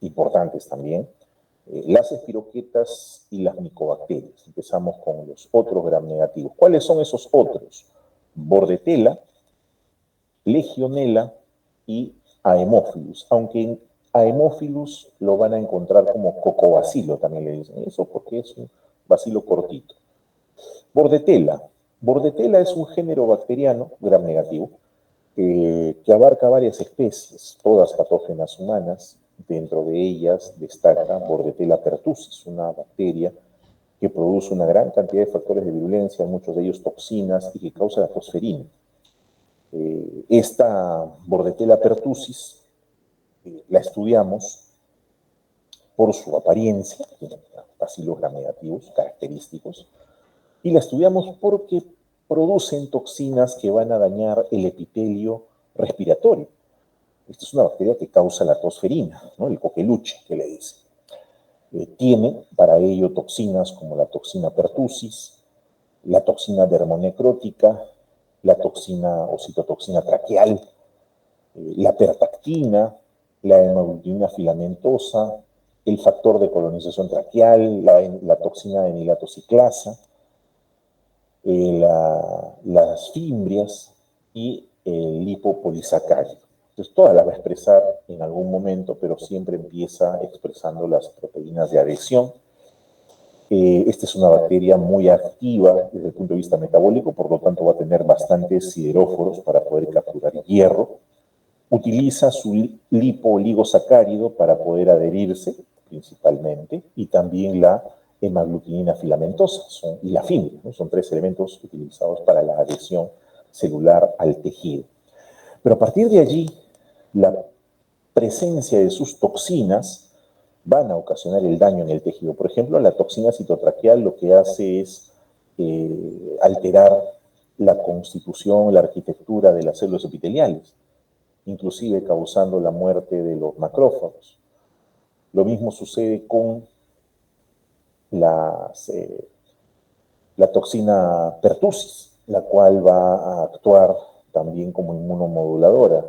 importantes también, las espiroquetas y las micobacterias. Empezamos con los otros gram negativos. ¿Cuáles son esos otros? Bordetella, Legionella y Haemophilus, aunque en Haemophilus lo van a encontrar como cocobacilo, también le dicen eso porque es un bacilo cortito. Bordetella. Bordetella es un género bacteriano, gram negativo, que abarca varias especies, todas patógenas humanas. Dentro de ellas destaca Bordetella pertussis, una bacteria que produce una gran cantidad de factores de virulencia, muchos de ellos toxinas, y que causa la tosferina. Esta Bordetella pertussis la estudiamos por su apariencia, tiene bacilos gram negativos característicos, y la estudiamos porque producen toxinas que van a dañar el epitelio respiratorio. Esta es una bacteria que causa la tosferina, ¿no? El coqueluche, que le dicen. Tiene para ello toxinas como la toxina pertussis, la toxina dermonecrótica, la toxina o citotoxina traqueal, la pertactina, la hemaglutinina filamentosa, el factor de colonización traqueal, la toxina de enilatociclasa, las fimbrias y el lipopolisacárido. Entonces, todas las va a expresar en algún momento, pero siempre empieza expresando las proteínas de adhesión. Esta es una bacteria muy activa desde el punto de vista metabólico, por lo tanto va a tener bastantes sideróforos para poder capturar hierro. Utiliza su lipoligosacárido para poder adherirse, principalmente, y también la hemaglutinina filamentosa y la fibra, ¿no? Son tres elementos utilizados para la adhesión celular al tejido. Pero a partir de allí, la presencia de sus toxinas van a ocasionar el daño en el tejido. Por ejemplo, la toxina citotraqueal lo que hace es alterar la constitución, la arquitectura de las células epiteliales, inclusive causando la muerte de los macrófagos. Lo mismo sucede con la toxina pertussis, la cual va a actuar también como inmunomoduladora.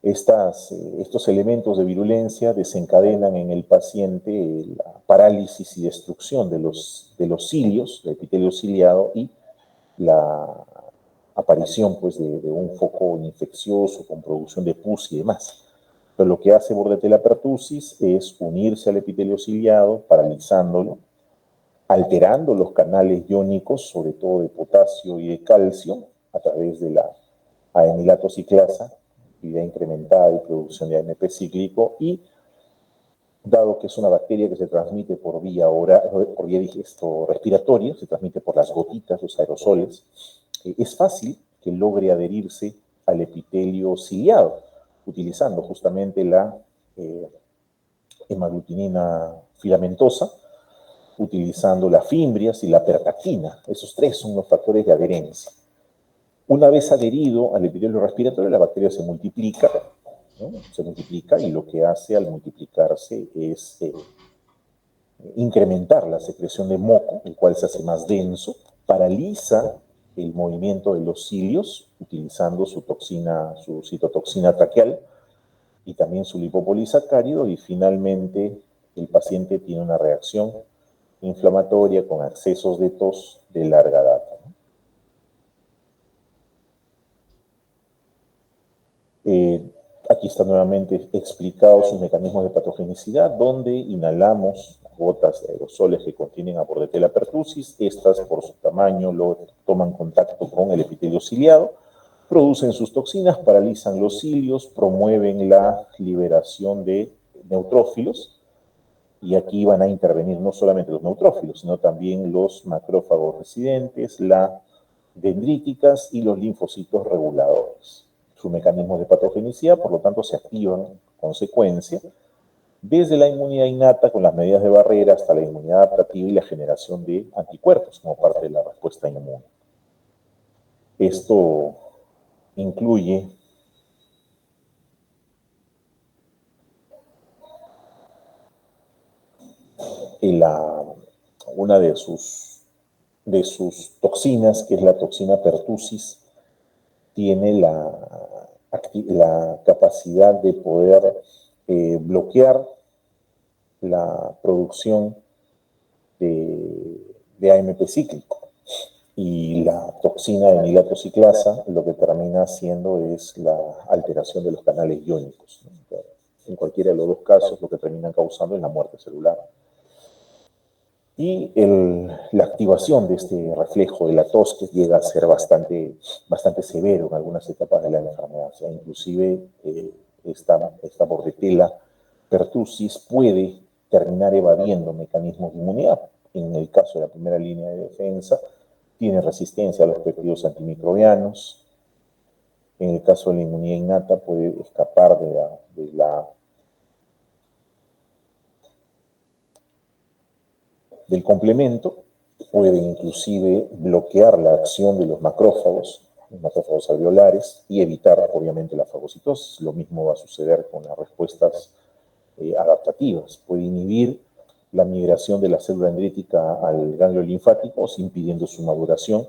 Estos elementos de virulencia desencadenan en el paciente la parálisis y destrucción de los cilios, del epitelio ciliado, y la aparición pues, de un foco infeccioso con producción de pus y demás. Pero lo que hace Bordetella pertussis es unirse al epitelio ciliado, paralizándolo, alterando los canales iónicos, sobre todo de potasio y de calcio, a través de la aenilatociclasa, actividad incrementada y producción de AMP cíclico, y dado que es una bacteria que se transmite por vía oral, por vía respiratoria, se transmite por las gotitas, los aerosoles, es fácil que logre adherirse al epitelio ciliado, utilizando justamente la hemaglutinina filamentosa, utilizando las fimbrias y la pertactina. Esos tres son los factores de adherencia. Una vez adherido al epitelio respiratorio, la bacteria se multiplica, ¿no? Se multiplica, y lo que hace al multiplicarse es incrementar la secreción de moco, el cual se hace más denso, paraliza el movimiento de los cilios, utilizando su citotoxina traqueal y también su lipopolisacárido, y finalmente el paciente tiene una reacción inflamatoria con accesos de tos de larga data. Aquí está nuevamente explicado sus mecanismos de patogenicidad, donde inhalamos gotas de aerosoles que contienen a Bordetella pertussis. Estas, por su tamaño, toman contacto con el epitelio ciliado, producen sus toxinas, paralizan los cilios, promueven la liberación de neutrófilos, y aquí van a intervenir no solamente los neutrófilos, sino también los macrófagos residentes, las dendríticas y los linfocitos reguladores. Sus mecanismos de patogenicidad, por lo tanto, se activan en consecuencia, desde la inmunidad innata con las medidas de barrera hasta la inmunidad adaptativa y la generación de anticuerpos como parte de la respuesta inmune. Esto incluye una de sus toxinas, que es la toxina pertussis, tiene la capacidad de poder bloquear la producción de AMP cíclico. Y la toxina de nilatociclasa lo que termina haciendo es la alteración de los canales iónicos, ¿no? En cualquiera de los dos casos, lo que termina causando es la muerte celular. Y la activación de este reflejo de la tos que llega a ser bastante severo en algunas etapas de la enfermedad. O sea, inclusive esta bordetella pertussis puede terminar evadiendo mecanismos de inmunidad. En el caso de la primera línea de defensa, tiene resistencia a los péptidos antimicrobianos. En el caso de la inmunidad innata, puede escapar del complemento, puede inclusive bloquear la acción de los macrófagos alveolares, y evitar, obviamente, la fagocitosis. Lo mismo va a suceder con las respuestas adaptativas. Puede inhibir la migración de la célula dendrítica al ganglio linfático, impidiendo su maduración.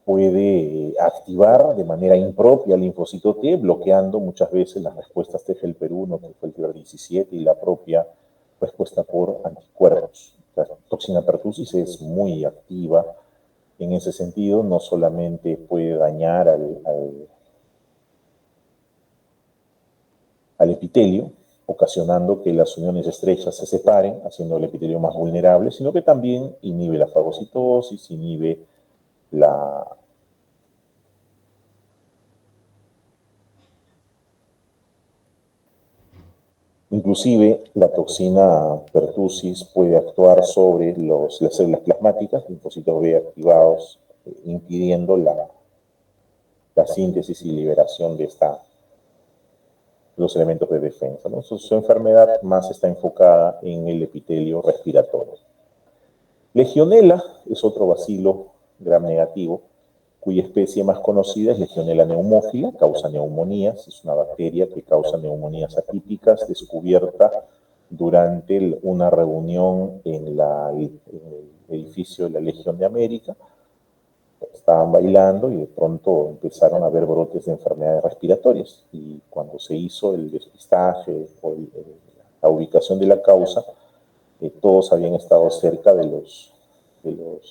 Puede activar de manera impropia el linfocito T, bloqueando muchas veces las respuestas T-Helper1, que fue el TR17, y la propia respuesta por anticuerpos. La toxina pertussis es muy activa en ese sentido. No solamente puede dañar al epitelio, ocasionando que las uniones estrechas se separen, haciendo el epitelio más vulnerable, sino que también inhibe la fagocitosis, inhibe inclusive la toxina pertussis puede actuar sobre las células plasmáticas, linfocitos B activados, impidiendo la síntesis y liberación de los elementos de defensa, ¿no? Su enfermedad más está enfocada en el epitelio respiratorio. Legionela es otro bacilo gram negativo, cuya especie más conocida es Legionela pneumófila, causa neumonías. Es una bacteria que causa neumonías atípicas, descubierta durante una reunión en el edificio de la Legión de América. Estaban bailando y de pronto empezaron a haber brotes de enfermedades respiratorias. Y cuando se hizo el despistaje o la ubicación de la causa, todos habían estado cerca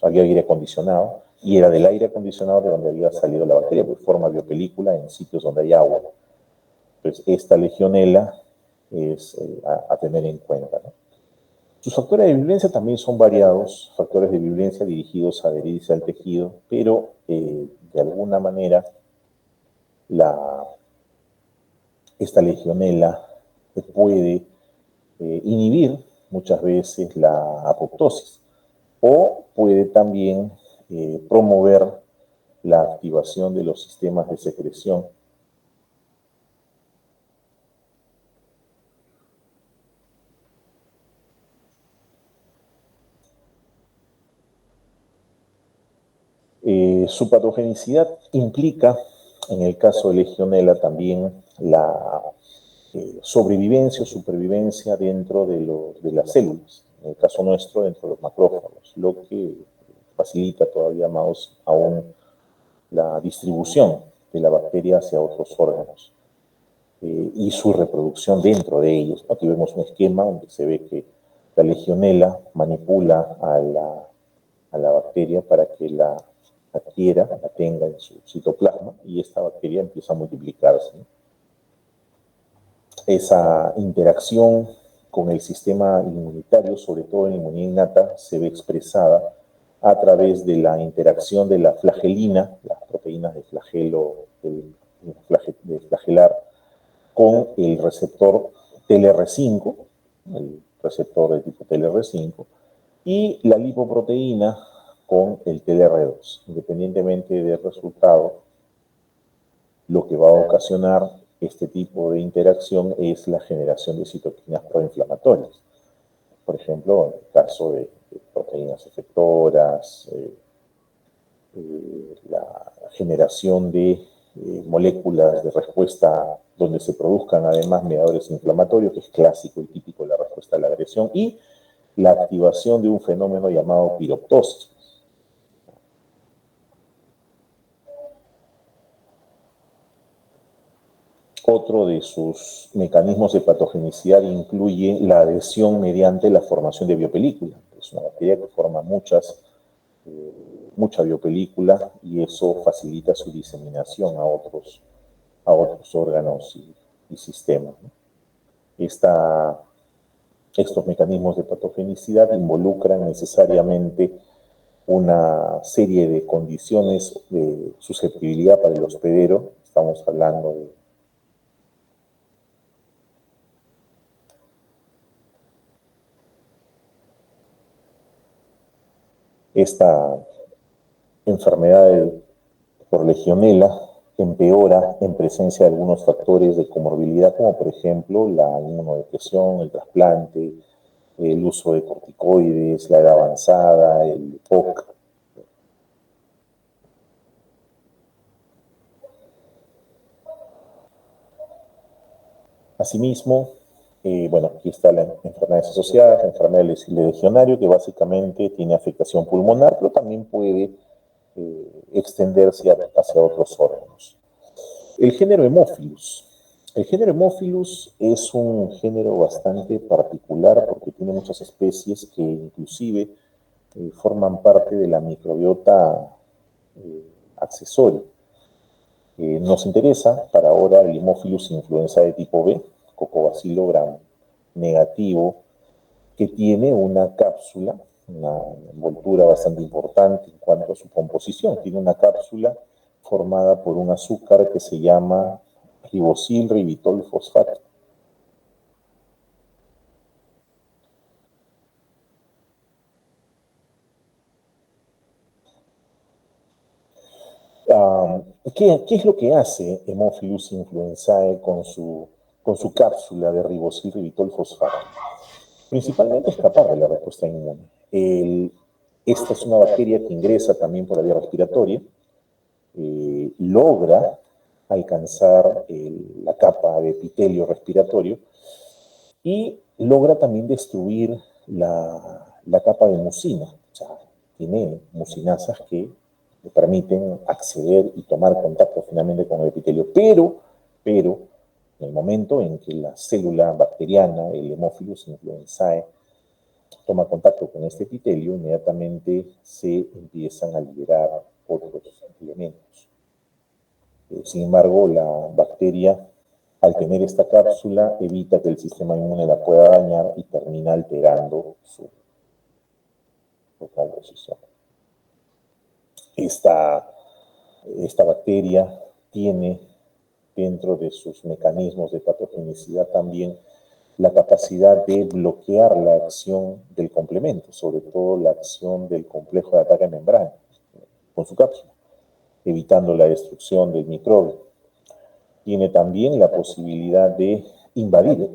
había aire acondicionado, y era del aire acondicionado de donde había salido la bacteria, porque forma biopelícula en sitios donde hay agua. Entonces, esta legionela es a tener en cuenta, ¿no? Sus factores de virulencia también son variados, factores de virulencia dirigidos a adherirse al tejido, pero de alguna manera esta legionela puede inhibir muchas veces la apoptosis, o puede también promover la activación de los sistemas de secreción su patogenicidad implica, en el caso de Legionela, también la sobrevivencia o supervivencia dentro de las células, en el caso nuestro, dentro de los macrófagos, lo que facilita todavía más aún la distribución de la bacteria hacia otros órganos y su reproducción dentro de ellos. Aquí vemos un esquema donde se ve que la legionela manipula a la bacteria para que la adquiera, la tenga en su citoplasma, y esta bacteria empieza a multiplicarse. Esa interacción con el sistema inmunitario, sobre todo en la inmunidad innata, se ve expresada a través de la interacción de la flagelina, las proteínas de flagelo, de flagelar, con el receptor TLR5, el receptor de tipo TLR5, y la lipoproteína con el TLR2. Independientemente del resultado, lo que va a ocasionar este tipo de interacción es la generación de citoquinas proinflamatorias. Por ejemplo, en el caso de proteínas efectoras, la generación de moléculas de respuesta donde se produzcan además mediadores inflamatorios, que es clásico y típico de la respuesta a la agresión, y la activación de un fenómeno llamado piroptosis. Otro de sus mecanismos de patogenicidad incluye la adhesión mediante la formación de biopelícula. Es una bacteria que forma mucha biopelícula y eso facilita su diseminación a otros órganos y sistemas, ¿no? Estos mecanismos de patogenicidad involucran necesariamente una serie de condiciones de susceptibilidad para el hospedero. Estamos hablando de esta enfermedad por legionela empeora en presencia de algunos factores de comorbilidad, como por ejemplo la inmunodepresión, el trasplante, el uso de corticoides, la edad avanzada, el POC. Asimismo, bueno, aquí está la enfermedades asociadas, la enfermedad del legionario, que básicamente tiene afectación pulmonar, pero también puede extenderse hacia otros órganos. El género Haemophilus. El género Haemophilus es un género bastante particular porque tiene muchas especies que inclusive forman parte de la microbiota accesoria. Nos interesa para ahora el Haemophilus influenza de tipo B, Cocobacilo gram negativo, que tiene una cápsula, una envoltura bastante importante en cuanto a su composición. Tiene una cápsula formada por un azúcar que se llama ribosil ribitol fosfato. ¿Qué es lo que hace Haemophilus influenzae con su cápsula de ribosil ribitol fosfato? Principalmente escapar de la respuesta inmune. Esta es una bacteria que ingresa también por la vía respiratoria, logra alcanzar la capa de epitelio respiratorio y logra también destruir la capa de mucina. O sea, tiene mucinasas que le permiten acceder y tomar contacto finalmente con el epitelio. Pero, en el momento en que la célula bacteriana, el Haemophilus influenzae, toma contacto con este epitelio, inmediatamente se empiezan a liberar otros elementos. Sin embargo, la bacteria, al tener esta cápsula, evita que el sistema inmune la pueda dañar y termina alterando su composición. Esta bacteria tiene dentro de sus mecanismos de patogenicidad también la capacidad de bloquear la acción del complemento, sobre todo la acción del complejo de ataque membrana, con su cápsula, evitando la destrucción del microbio. Tiene también la posibilidad de invadir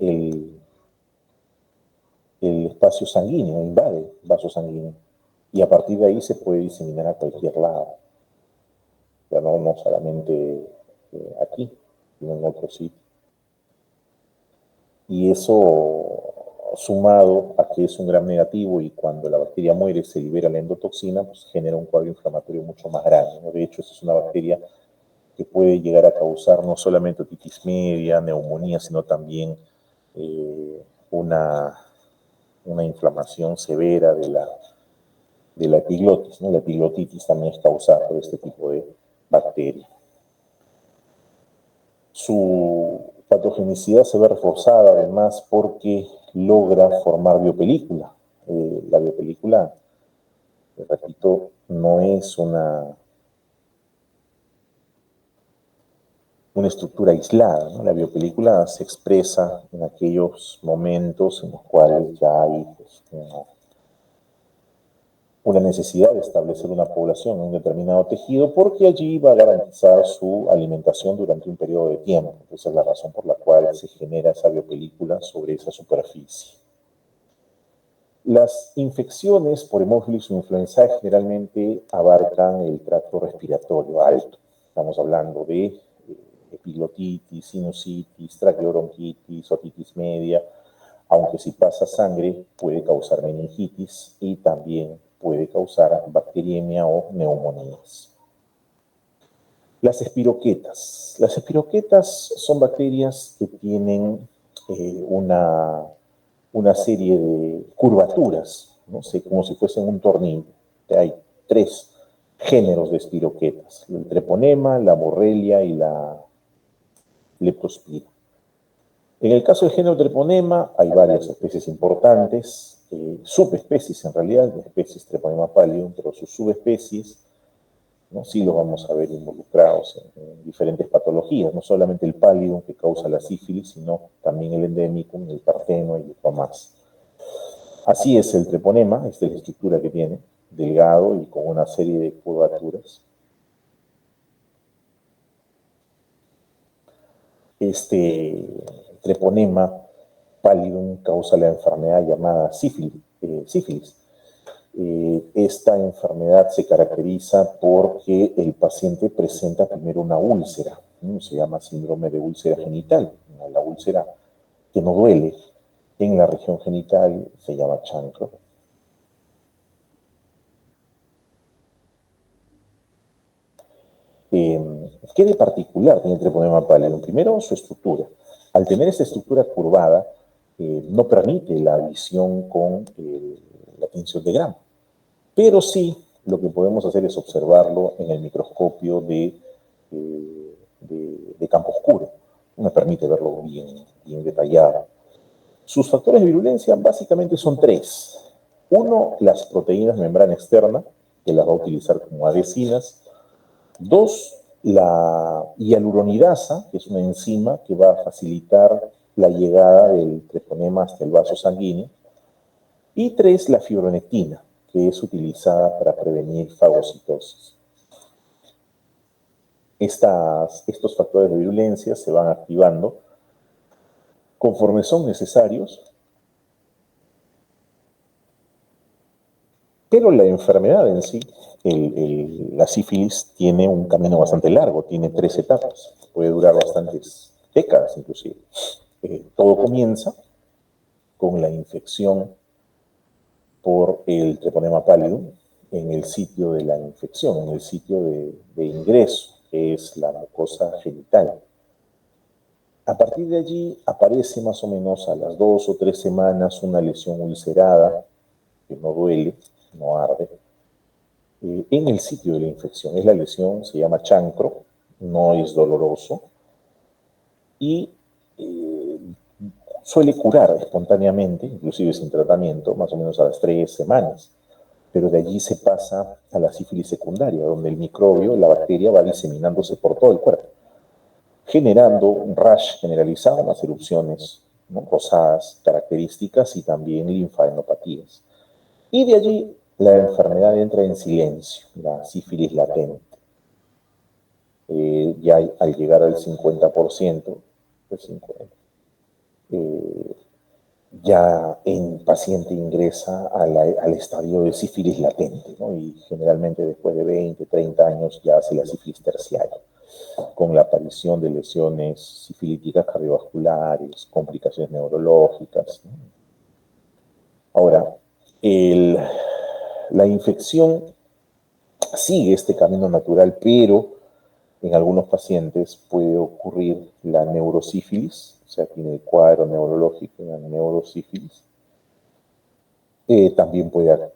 el espacio sanguíneo, invade el vaso sanguíneo, y a partir de ahí se puede diseminar a cualquier lado. Ya no solamente aquí, sino en otros sitios. Y eso, sumado a que es un gram negativo y cuando la bacteria muere se libera la endotoxina, pues genera un cuadro inflamatorio mucho más grande, ¿no? De hecho, esa es una bacteria que puede llegar a causar no solamente otitis media, neumonía, sino también una inflamación severa de la epiglotis, ¿no? La epiglotitis también es causada por este tipo de bacteria. Su patogenicidad se ve reforzada además porque logra formar biopelícula. La biopelícula, repito, no es una estructura aislada, ¿no? La biopelícula se expresa en aquellos momentos en los cuales ya hay pues, una necesidad de establecer una población en un determinado tejido porque allí va a garantizar su alimentación durante un periodo de tiempo. Esa es la razón por la cual se genera esa biopelícula sobre esa superficie. Las infecciones por Haemophilus influenzae generalmente abarcan el tracto respiratorio alto. Estamos hablando de epiglotitis, sinusitis, traqueobronquitis, otitis media, aunque si pasa sangre puede causar meningitis y también puede causar bacteriemia o neumonías. Las espiroquetas. Las espiroquetas son bacterias que tienen una serie de curvaturas, ¿no? Como si fuesen un tornillo. Hay tres géneros de espiroquetas: el treponema, la borrelia y la leptospira. En el caso del género treponema hay varias especies importantes, subespecies en realidad, de especies treponema pallidum, pero sus subespecies, ¿no? Sí los vamos a ver involucrados en diferentes patologías, no solamente el pallidum que causa la sífilis, sino también el endemicum, el parteno y el más. Así es el treponema, esta es la estructura que tiene, delgado y con una serie de curvaturas. Este treponema pallidum causa la enfermedad llamada sífilis. Esta enfermedad se caracteriza porque el paciente presenta primero una úlcera, ¿no? Se llama síndrome de úlcera genital. La úlcera que no duele en la región genital se llama chancro. ¿Qué de particular tiene el treponema pallidum? Primero, su estructura. Al tener esa estructura curvada, no permite la visión con la tinción de grano. Pero sí, lo que podemos hacer es observarlo en el microscopio de campo oscuro. Me permite verlo bien detallado. Sus factores de virulencia básicamente son tres. Uno, las proteínas membrana externa, que las va a utilizar como adhesinas. Dos, la hialuronidasa, que es una enzima que va a facilitar la llegada del treponema hasta el vaso sanguíneo. Y tres, la fibronectina, que es utilizada para prevenir fagocitosis. Estos factores de virulencia se van activando conforme son necesarios, pero la enfermedad en sí, la sífilis, tiene un camino bastante largo, tiene 3 etapas, puede durar bastantes décadas inclusive. Todo comienza con la infección por el treponema pallidum en el sitio de la infección, en el sitio de ingreso, que es la mucosa genital. A partir de allí aparece más o menos a las 2 o 3 semanas una lesión ulcerada, que no duele, no arde, en el sitio de la infección. Es la lesión, se llama chancro, no es doloroso y suele curar espontáneamente, inclusive sin tratamiento, más o menos a las 3 semanas. Pero de allí se pasa a la sífilis secundaria, donde el microbio, la bacteria, va diseminándose por todo el cuerpo, generando un rash generalizado, unas erupciones, ¿no?, rosadas, características, y también linfadenopatías. Y de allí la enfermedad entra en silencio, la sífilis latente. Ya al llegar al 50%, pues 50, ya el paciente ingresa al estadio de sífilis latente, ¿no? Y generalmente después de 20, 30 años ya hace la sífilis terciaria, con la aparición de lesiones sifilíticas cardiovasculares, complicaciones neurológicas, ¿no? Ahora, la infección sigue este camino natural, pero en algunos pacientes puede ocurrir la neurosífilis, o sea, tiene el cuadro neurológico, la neurosífilis. También puede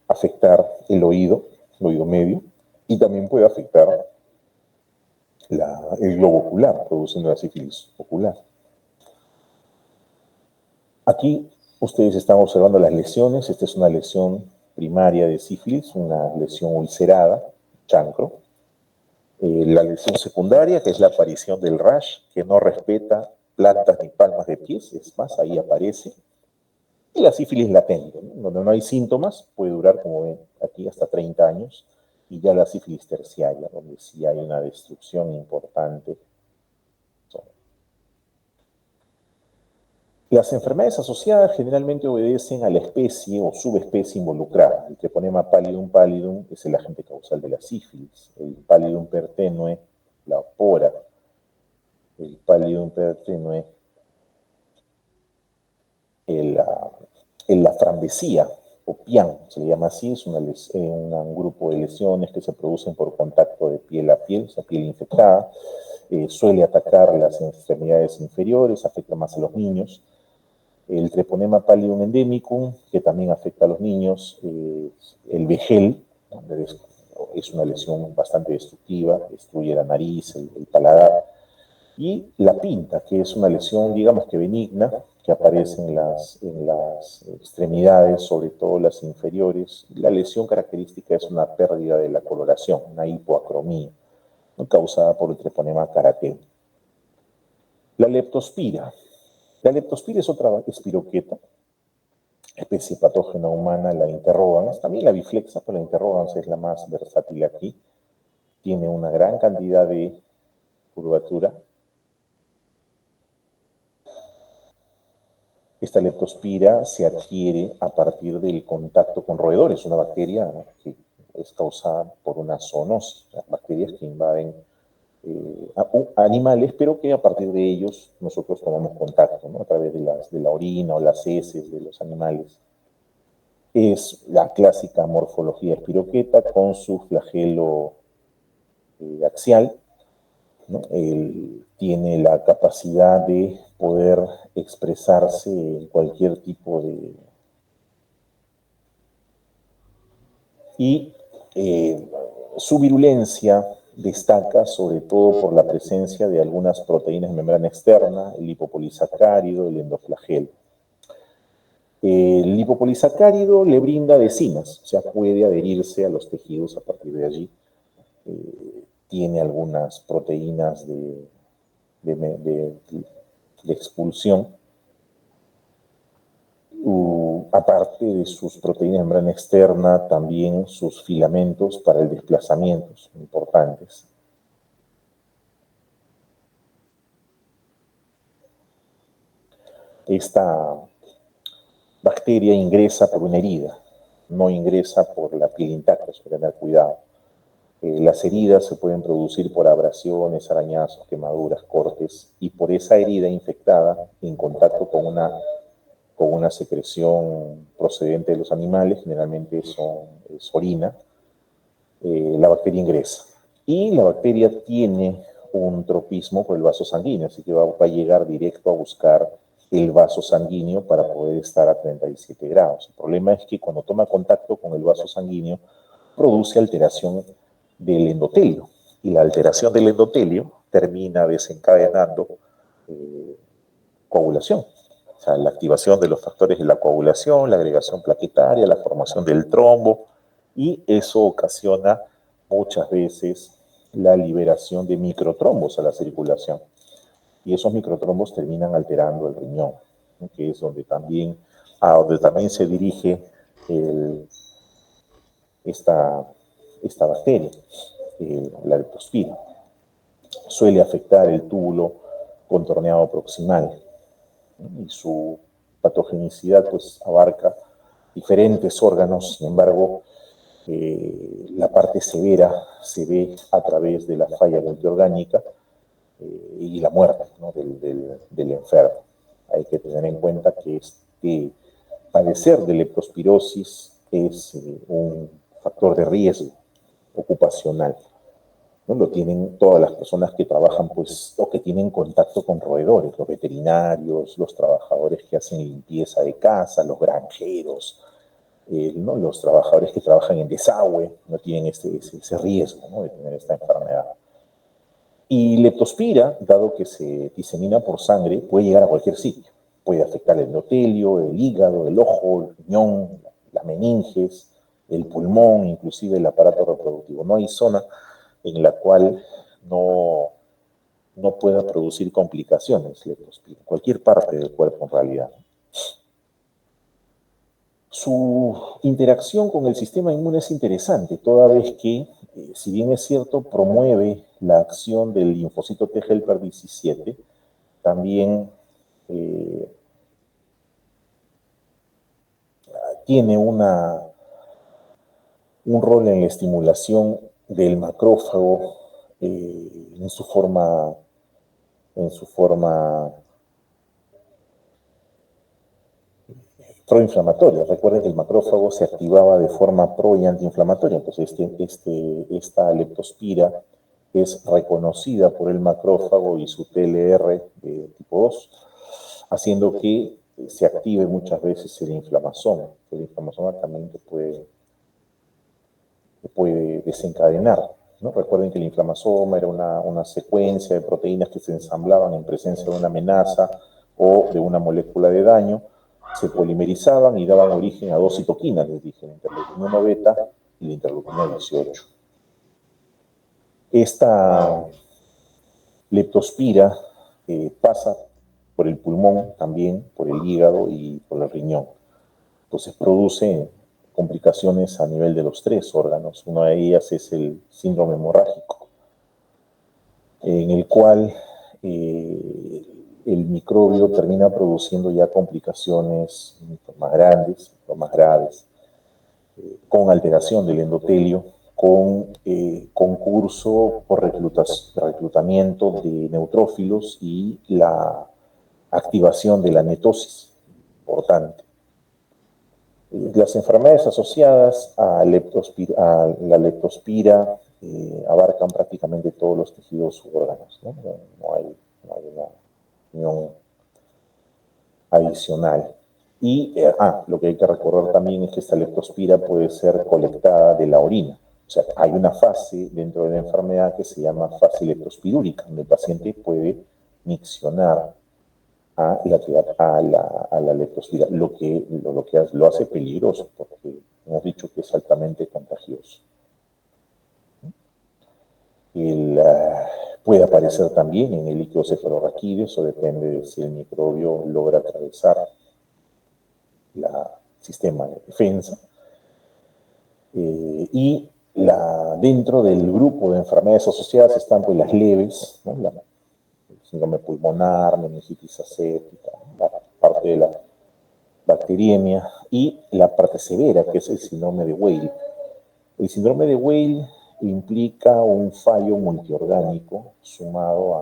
afectar el oído medio, y también puede afectar el globo ocular, produciendo la sífilis ocular. Aquí ustedes están observando las lesiones. Esta es una lesión primaria de sífilis, una lesión ulcerada, chancro. La lesión secundaria, que es la aparición del rash, que no respeta plantas ni palmas de pies, es más, ahí aparece. Y la sífilis latente, ¿no?, donde no hay síntomas, puede durar, como ven aquí, hasta 30 años. Y ya la sífilis terciaria, donde sí hay una destrucción importante. Las enfermedades asociadas generalmente obedecen a la especie o subespecie involucrada. El treponema pallidum es el agente causal de la sífilis. El pallidum pertenue, la pora. El pallidum pertenue, la frambesía, o PIAN, se le llama así, es un grupo de lesiones que se producen por contacto de piel a piel, o sea, piel infectada. Suele atacar las extremidades inferiores, afecta más a los niños. El Treponema pallidum endemicum, que también afecta a los niños. El vejel, es una lesión bastante destructiva, destruye la nariz, el paladar. Y la pinta, que es una lesión, digamos que benigna, que aparece en las extremidades, sobre todo las inferiores. La lesión característica es una pérdida de la coloración, una hipoacromía, ¿no?, causada por el Treponema carateum. La leptospira. La leptospira es otra espiroqueta, especie patógena humana, la interrogans. También la biflexa, pero la interrogans es la más versátil aquí. Tiene una gran cantidad de curvatura. Esta leptospira se adquiere a partir del contacto con roedores, una bacteria que es causada por una zoonosis, bacterias que invaden animales, pero que a partir de ellos nosotros tomamos contacto, ¿no?, a través de la orina o las heces de los animales. Es la clásica morfología espiroqueta con su flagelo axial, ¿no? Tiene la capacidad de poder expresarse en cualquier tipo de... Y su virulencia destaca sobre todo por la presencia de algunas proteínas de membrana externa, el lipopolisacárido, el endoflagelo. El lipopolisacárido le brinda adhesinas, o sea, puede adherirse a los tejidos a partir de allí. Tiene algunas proteínas de expulsión. Aparte de sus proteínas de membrana externa, también sus filamentos para el desplazamiento son importantes. Esta bacteria ingresa por una herida, no ingresa por la piel intacta, hay que tener cuidado. Las heridas se pueden producir por abrasiones, arañazos, quemaduras, cortes, y por esa herida infectada, en contacto con una secreción procedente de los animales, generalmente es orina, la bacteria ingresa. Y la bacteria tiene un tropismo por el vaso sanguíneo, así que va a llegar directo a buscar el vaso sanguíneo para poder estar a 37 grados. El problema es que cuando toma contacto con el vaso sanguíneo, produce alteración del endotelio, y la alteración del endotelio termina desencadenando coagulación. O sea, la activación de los factores de la coagulación, la agregación plaquetaria, la formación del trombo, y eso ocasiona muchas veces la liberación de microtrombos a la circulación. Y esos microtrombos terminan alterando el riñón, ¿no?, que es donde también se dirige esta bacteria, la leptospira. Suele afectar el túbulo contorneado proximal, ¿no?, y su patogenicidad pues abarca diferentes órganos. Sin embargo, la parte severa se ve a través de la falla multiorgánica y la muerte, ¿no?, del enfermo. Hay que tener en cuenta que padecer de leptospirosis es un factor de riesgo ocupacional, ¿no? Lo tienen todas las personas que trabajan, pues, o que tienen contacto con roedores, los veterinarios, los trabajadores que hacen limpieza de casa, los granjeros, ¿no?, los trabajadores que trabajan en desagüe, no tienen ese riesgo, ¿no?, de tener esta enfermedad. Y leptospira, dado que se disemina por sangre, puede llegar a cualquier sitio. Puede afectar el endotelio, el hígado, el ojo, el riñón, las meninges, el pulmón, inclusive el aparato reproductivo. No hay zona en la cual no pueda producir complicaciones leptospira. Cualquier parte del cuerpo, en realidad. Su interacción con el sistema inmune es interesante, toda vez que, si bien es cierto, promueve la acción del linfocito T helper 17, también tiene un rol en la estimulación del macrófago en su forma proinflamatorias. Recuerden que el macrófago se activaba de forma pro y antiinflamatoria. Entonces, esta leptospira es reconocida por el macrófago y su TLR de tipo 2, haciendo que se active muchas veces el inflamasoma. El inflamasoma también puede desencadenar, ¿no? Recuerden que el inflamasoma era una secuencia de proteínas que se ensamblaban en presencia de una amenaza o de una molécula de daño, se polimerizaban y daban origen a dos citoquinas, les dije, la interleuquina 1 beta y la interleuquina 18. Esta leptospira pasa por el pulmón también, por el hígado y por el riñón. Entonces produce complicaciones a nivel de los tres órganos. Una de ellas es el síndrome hemorrágico, en el cual el microbio termina produciendo ya complicaciones más grandes, o más graves, con alteración del endotelio, con concurso por reclutamiento de neutrófilos y la activación de la netosis, importante. Las enfermedades asociadas a la leptospira abarcan prácticamente todos los tejidos u órganos, ¿no? No hay una unión adicional. Y lo que hay que recordar también es que esta leptospira puede ser colectada de la orina. O sea, hay una fase dentro de la enfermedad que se llama fase leptospirúrica, donde el paciente puede miccionar a la leptospira, lo que lo hace peligroso, porque hemos dicho que es altamente contagioso. Puede aparecer también en el líquido cefalorraquídeo, eso depende de si el microbio logra atravesar el sistema de defensa. Dentro del grupo de enfermedades asociadas están pues las leves, ¿no? El síndrome pulmonar, meningitis aséptica, la parte de la bacteriemia y la parte severa, que es el síndrome de Weil. El síndrome de Weil implica un fallo multiorgánico sumado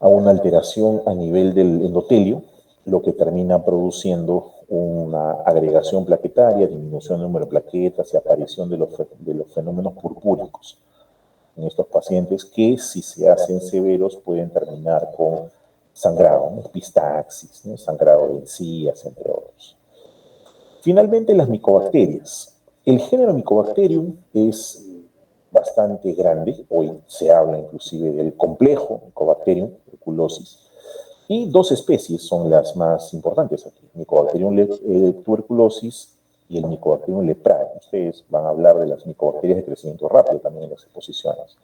a una alteración a nivel del endotelio, lo que termina produciendo una agregación plaquetaria, disminución del número de plaquetas y aparición de los fenómenos purpúricos en estos pacientes que, si se hacen severos, pueden terminar con sangrado, ¿no? Epistaxis, ¿no? Sangrado de encías, entre otros. Finalmente, las micobacterias. El género Mycobacterium es bastante grande, hoy se habla inclusive del complejo Mycobacterium tuberculosis, y dos especies son las más importantes aquí, Mycobacterium tuberculosis y el Mycobacterium leprae. Ustedes van a hablar de las micobacterias de crecimiento rápido también en las exposiciones.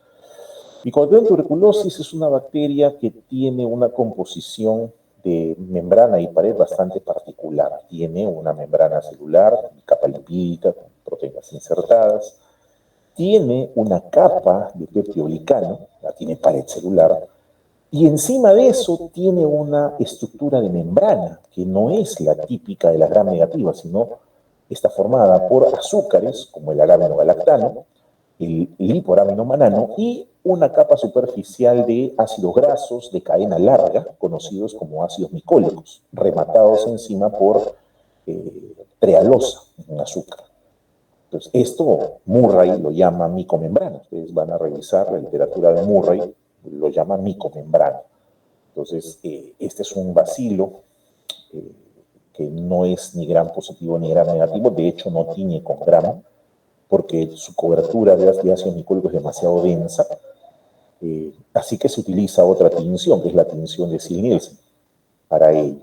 Mycobacterium tuberculosis es una bacteria que tiene una composición de membrana y pared bastante particular. Tiene una membrana celular, capa lipídica, con proteínas insertadas. Tiene una capa de peptidoglicano, tiene pared celular, y encima de eso tiene una estructura de membrana, que no es la típica de la gram negativa, sino está formada por azúcares, como el araminogalactano, el lipoaraminomanano, y una capa superficial de ácidos grasos de cadena larga, conocidos como ácidos micólicos, rematados encima por trealosa, un azúcar. Entonces, esto Murray lo llama micomembrana. Ustedes van a revisar la literatura de Murray, lo llama micomembrana. Entonces, este es un bacilo que no es ni gram positivo ni gram negativo, de hecho no tiñe con gram, porque su cobertura de ácido micólico es demasiado densa, así que se utiliza otra tinción, que es la tinción de Ziehl-Neelsen, para ello.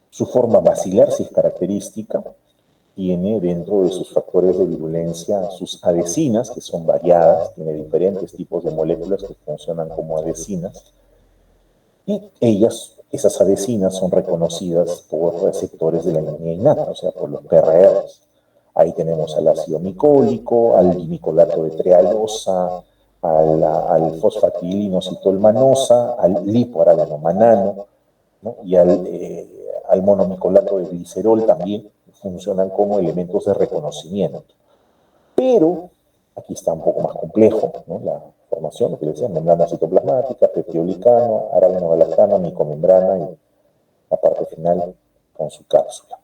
Su forma bacilar sí es característica, tiene dentro de sus factores de virulencia sus adhesinas, que son variadas, tiene diferentes tipos de moléculas que funcionan como adhesinas, y esas adhesinas son reconocidas por receptores de la inmunidad innata, o sea, por los PRRs. Ahí tenemos al ácido micólico, al dimicolato de trealosa, al fosfatilinositolmanosa, al lipoaraminomanano, ¿no? Y al monomicolato de glicerol también funcionan como elementos de reconocimiento. Pero aquí está un poco más complejo, ¿no? formación, lo que les decía, membrana citoplasmática, peptidolicano, arábino-galactano, micomembrana y la parte final con su cápsula.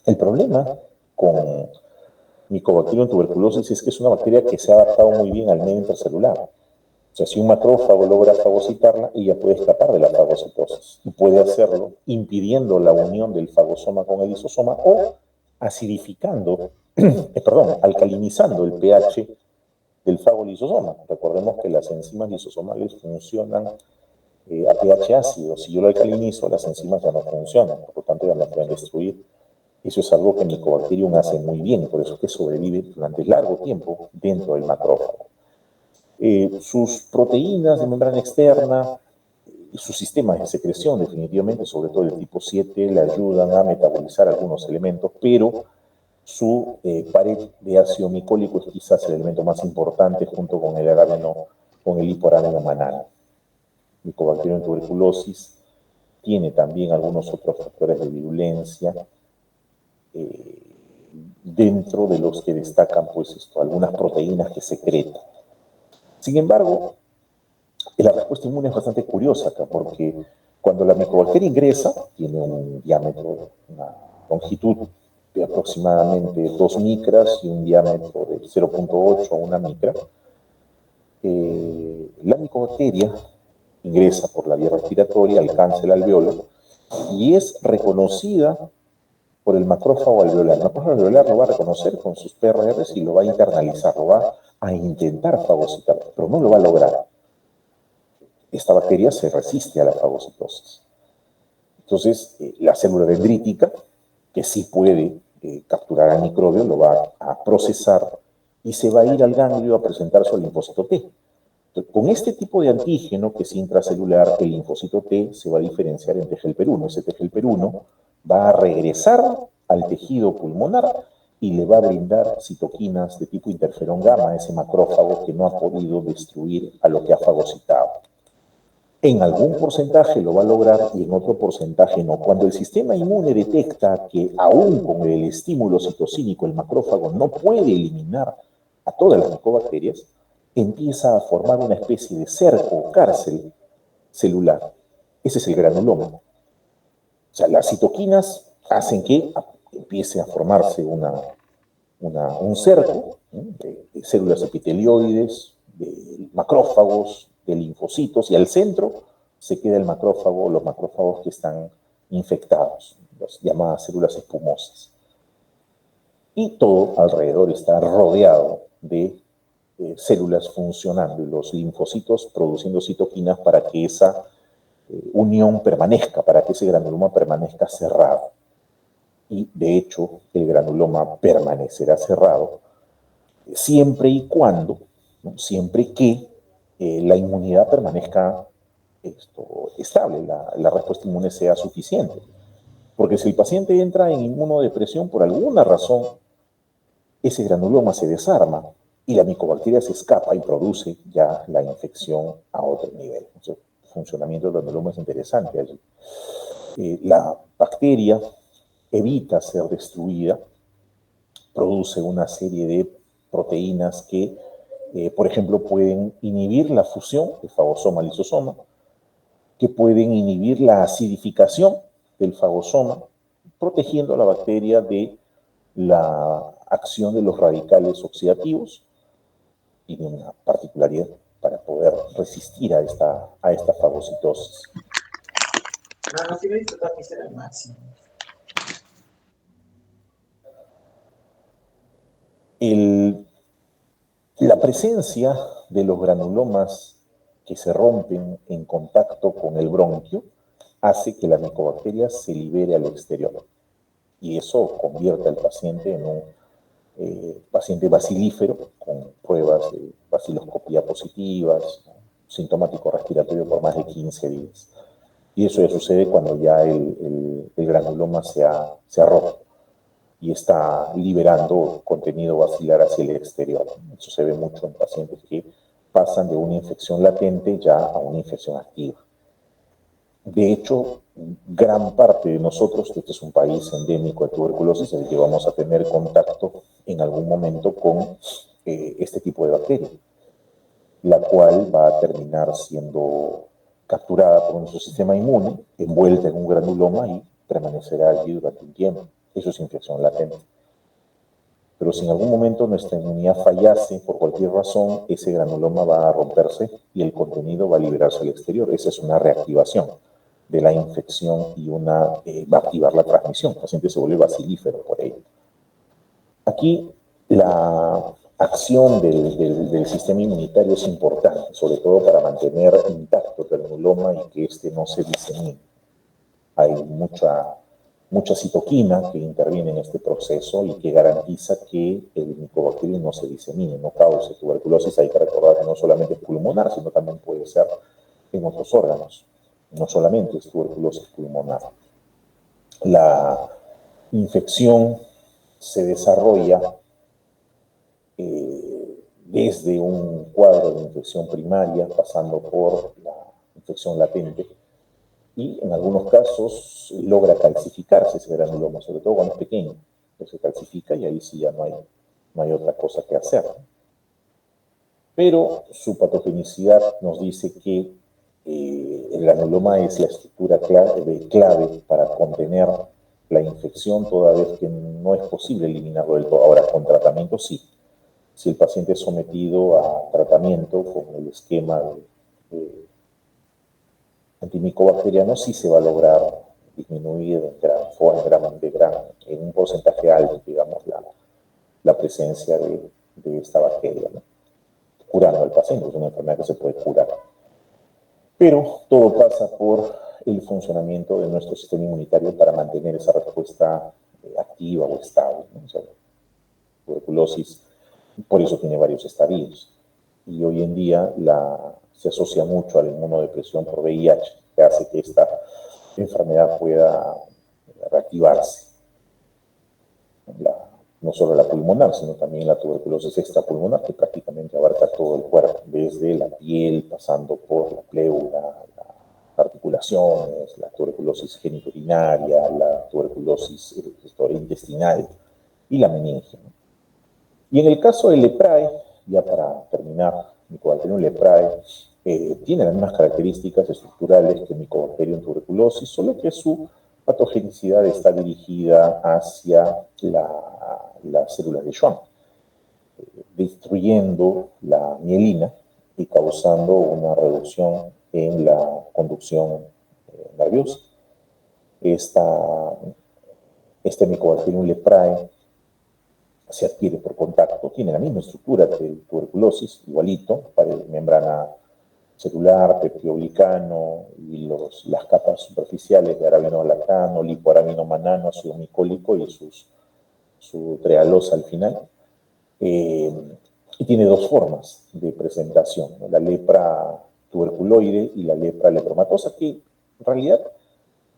El problema con Mycobacterium tuberculosis es que es una bacteria que se ha adaptado muy bien al medio intercelular. O sea, si un macrófago logra fagocitarla, ella puede escapar de la fagocitosis y puede hacerlo impidiendo la unión del fagosoma con el lisosoma o acidificando, alcalinizando el pH del fagolisosoma. Recordemos que las enzimas lisosomales funcionan a pH ácido. Si yo lo alcalinizo, las enzimas ya no funcionan, por lo tanto ya no pueden destruir. Eso es algo que Mycobacterium hace muy bien, por eso es que sobrevive durante largo tiempo dentro del macrófago. Sus proteínas de membrana externa y sus sistemas de secreción, definitivamente, sobre todo el tipo 7, le ayudan a metabolizar algunos elementos, pero su pared de ácido micólico es quizás el elemento más importante junto con el arábeno, con el hipoarábeno manano. Mycobacterium tuberculosis tiene también algunos otros factores de virulencia, dentro de los que destacan pues algunas proteínas que secretan. Sin embargo, la respuesta inmune es bastante curiosa acá, porque cuando la micobacteria ingresa, tiene un diámetro, una longitud de aproximadamente 2 micras y un diámetro de 0.8 a 1 micra, la micobacteria ingresa por la vía respiratoria, alcanza el alveolo y es reconocida por el macrófago alveolar. El macrófago alveolar lo va a reconocer con sus PRRs y lo va a internalizar, lo va a intentar fagocitar, pero no lo va a lograr. Esta bacteria se resiste a la fagocitosis. Entonces, la célula dendrítica, que sí puede capturar al microbio, lo va a procesar y se va a ir al ganglio a presentar su linfocito T. Entonces, con este tipo de antígeno, que es intracelular, el linfocito T se va a diferenciar en TGLPR1. Ese TGLPR1 va a regresar al tejido pulmonar y le va a brindar citoquinas de tipo interferón gamma a ese macrófago que no ha podido destruir a lo que ha fagocitado. En algún porcentaje lo va a lograr y en otro porcentaje no. Cuando el sistema inmune detecta que aún con el estímulo citocínico el macrófago no puede eliminar a todas las micobacterias, empieza a formar una especie de cerco o cárcel celular. Ese es el granuloma. O sea, las citoquinas hacen que empiece a formarse un cerco de células epitelioides, de macrófagos, de linfocitos, y al centro se queda el macrófago, los macrófagos que están infectados, las llamadas células espumosas. Y todo alrededor está rodeado de células funcionando y los linfocitos produciendo citoquinas para que esa unión permanezca, para que ese granuloma permanezca cerrado. Y de hecho el granuloma permanecerá cerrado siempre y cuando, ¿no? Siempre que la inmunidad permanezca estable, la respuesta inmune sea suficiente. Porque si el paciente entra en inmunodepresión por alguna razón, ese granuloma se desarma y la micobacteria se escapa y produce ya la infección a otro nivel. Entonces, el funcionamiento del granuloma es interesante allí. La bacteria evita ser destruida, produce una serie de proteínas que, por ejemplo, pueden inhibir la fusión de fagosoma-lisosoma, que pueden inhibir la acidificación del fagosoma, protegiendo a la bacteria de la acción de los radicales oxidativos. Tiene una particularidad para poder resistir a esta fagocitosis. No quiero disfrutar mi ser al máximo. La presencia de los granulomas que se rompen en contacto con el bronquio hace que la micobacteria se libere al exterior. Y eso convierte al paciente en un paciente bacilífero con pruebas de baciloscopía positivas, sintomático respiratorio por más de 15 días. Y eso ya sucede cuando ya el granuloma se ha roto y está liberando contenido bacilar hacia el exterior. Eso se ve mucho en pacientes que pasan de una infección latente ya a una infección activa. De hecho, gran parte de nosotros, este es un país endémico de tuberculosis, es que vamos a tener contacto en algún momento con este tipo de bacterias. la cual va a terminar siendo capturada por nuestro sistema inmune, envuelta en un granuloma y permanecerá allí durante un tiempo. Eso es infección latente. Pero si en algún momento nuestra inmunidad fallase por cualquier razón, ese granuloma va a romperse y el contenido va a liberarse al exterior. Esa es una reactivación de la infección y va a activar la transmisión. El paciente se vuelve bacilífero por ello. Aquí la acción del sistema inmunitario es importante, sobre todo para mantener intacto el granuloma y que éste no se disemine. Hay mucha citoquina que interviene en este proceso y que garantiza que el micobacterio no se disemine, no cause tuberculosis. Hay que recordar que no solamente es pulmonar, sino también puede ser en otros órganos. No solamente es tuberculosis pulmonar. La infección se desarrolla desde un cuadro de infección primaria, pasando por la infección latente, y en algunos casos logra calcificarse ese granuloma, sobre todo cuando es pequeño, que se calcifica y ahí sí ya no hay otra cosa que hacer. Pero su patogenicidad nos dice que el granuloma es la estructura clave para contener la infección, toda vez que no es posible eliminarlo del todo. Ahora, con tratamiento sí. Si el paciente es sometido a tratamiento con el esquema de antimicobacteriano, sí se va a lograr disminuir en un porcentaje alto, digamos, la presencia de esta bacteria, ¿no? Curando al paciente, es una enfermedad que se puede curar. Pero todo pasa por el funcionamiento de nuestro sistema inmunitario para mantener esa respuesta activa o estable, ¿no? O sea, tuberculosis, por eso tiene varios estadios. Y hoy en día se asocia mucho a la inmunodepresión por VIH, que hace que esta enfermedad pueda reactivarse. No solo la pulmonar, sino también la tuberculosis extrapulmonar, que prácticamente abarca todo el cuerpo, desde la piel, pasando por la pleura, las articulaciones, la tuberculosis genitourinaria, la tuberculosis intestinal y la meninge. Y en el caso del leprae, ya para terminar, Mycobacterium leprae tiene las mismas características estructurales que Mycobacterium tuberculosis, solo que su patogenicidad está dirigida hacia las células de Schwann, destruyendo la mielina y causando una reducción en la conducción nerviosa. Este Mycobacterium leprae se adquiere por contacto, tiene la misma estructura que el tuberculosis, igualito, membrana celular, peptidoglicano y las capas superficiales de arabinogalactano, lipoarabinomanano, ácido micólico y su trealosa al final. Y tiene dos formas de presentación, ¿no? La lepra tuberculoide y la lepra lepromatosa, que en realidad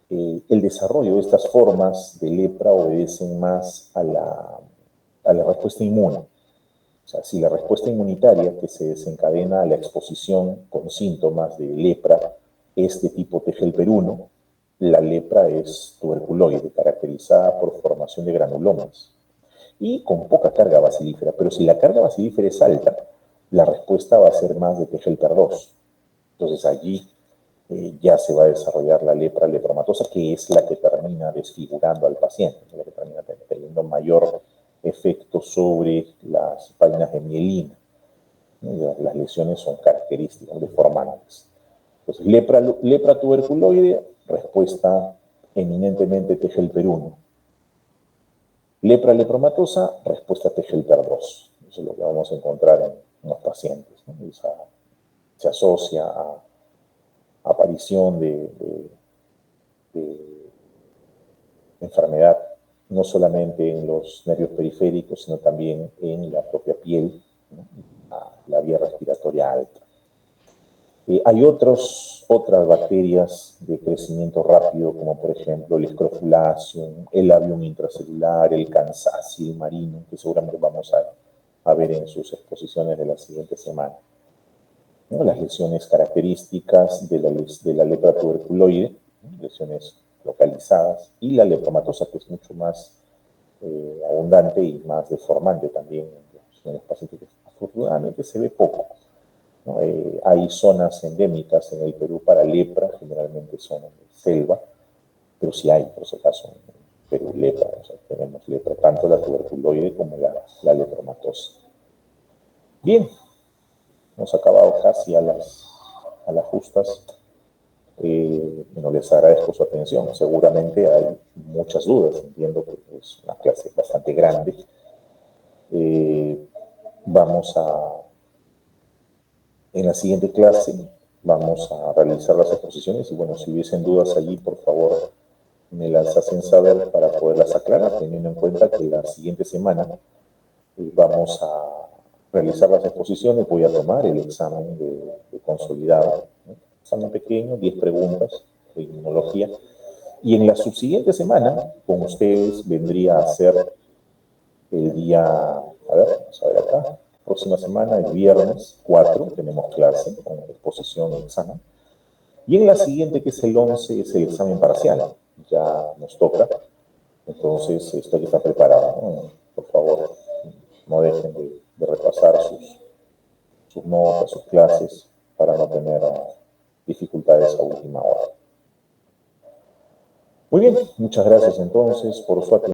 el desarrollo de estas formas de lepra obedecen más a la respuesta inmune. O sea, si la respuesta inmunitaria que se desencadena a la exposición con síntomas de lepra es de tipo T-helper-1, la lepra es tuberculoide, caracterizada por formación de granulomas y con poca carga bacilífera. Pero si la carga bacilífera es alta, la respuesta va a ser más de T-helper-2. Entonces allí ya se va a desarrollar la lepra lepromatosa, que es la que termina desfigurando al paciente, la que termina teniendo mayor efecto sobre las vainas de mielina. Las lesiones son características, deformantes. Entonces, lepra tuberculoide, respuesta eminentemente T-helper-1. Lepra lepromatosa, respuesta T-helper-2. Eso es lo que vamos a encontrar en los pacientes, ¿no? Se asocia a aparición de enfermedad, no solamente en los nervios periféricos, sino también en la propia piel, ¿no? La vía respiratoria alta. Hay otras bacterias de crecimiento rápido, como por ejemplo el Scrofulacium, el Labium intracelular, el Kansasi, el marino, que seguramente vamos a ver en sus exposiciones de la siguiente semana, ¿no? Las lesiones características de la lepra tuberculoide, ¿no? Lesiones localizadas, y la lepromatosa, que es mucho más abundante y más deformante también en los pacientes, que afortunadamente se ve poco. ¿no? Hay zonas endémicas en el Perú para lepra, generalmente son selva, pero sí hay, por si acaso, en Perú lepra. O sea, tenemos lepra, tanto la tuberculoide como la lepromatosis. Bien, hemos acabado casi a las justas. Bueno, les agradezco su atención. Seguramente hay muchas dudas, entiendo que es una clase bastante grande. Vamos en la siguiente clase, vamos a realizar las exposiciones y bueno, si hubiesen dudas allí, por favor, me las hacen saber para poderlas aclarar, teniendo en cuenta que la siguiente semana vamos a realizar las exposiciones, voy a tomar el examen de consolidado, ¿no? Examen pequeño, 10 preguntas de inmunología, y en la subsiguiente semana con ustedes vendría a ser el día, a ver, vamos a ver acá, próxima semana, el viernes 4, tenemos clase con exposición y examen, y en la siguiente, que es el 11, es el examen parcial, ya nos toca, entonces esto hay que estar preparado, ¿no? Por favor, no dejen de repasar sus notas, sus clases, para no tener dificultades a última hora. Muy bien, muchas gracias entonces por su atención.